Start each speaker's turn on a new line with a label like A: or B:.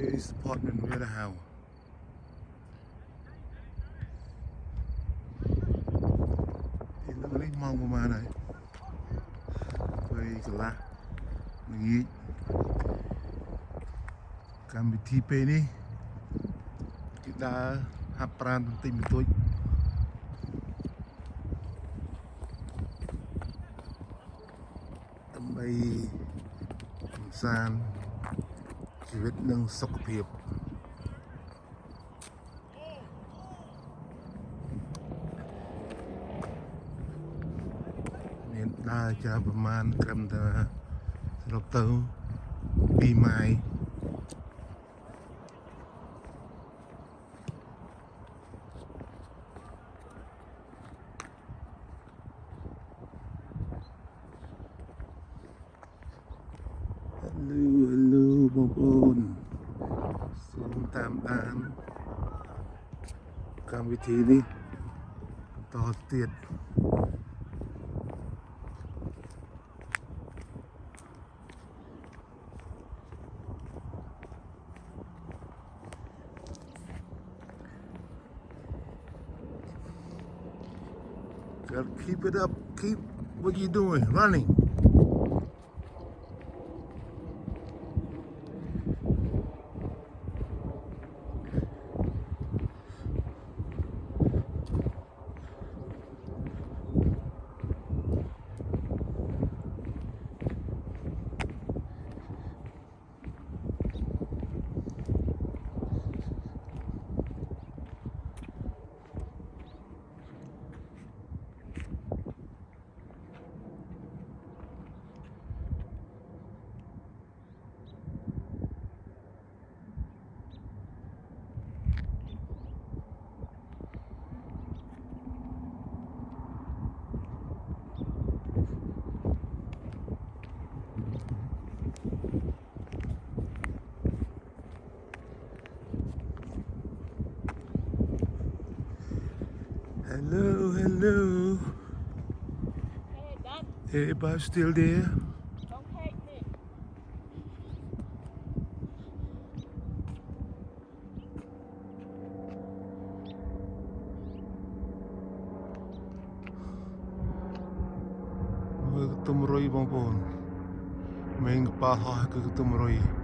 A: apartment warehouse ឥឡូវនេះម៉ោងប្រហែលហើយ2 កន្លះល្ងាចកម្មវិធីពេលនេះគេដើរហាត់ប្រាណបន្តិចបន្តួចដើម្បីកម្សាន្តជីវិតនិងសុខភាពមានដើរចាប្រមាណត្រឹមតែសរុបទៅ2 ម៉ាយHello បងប្អូនសូមតាមដានកម្មវិធីនេះបន្តទៀត Gotta keep it up. Keep what you doing, running. Hello.
B: Hey, Dad.
A: Everybody still there?
B: Don't hate me.
A: We're going to Tumroy, bang. Main pa ha ke Tumroy.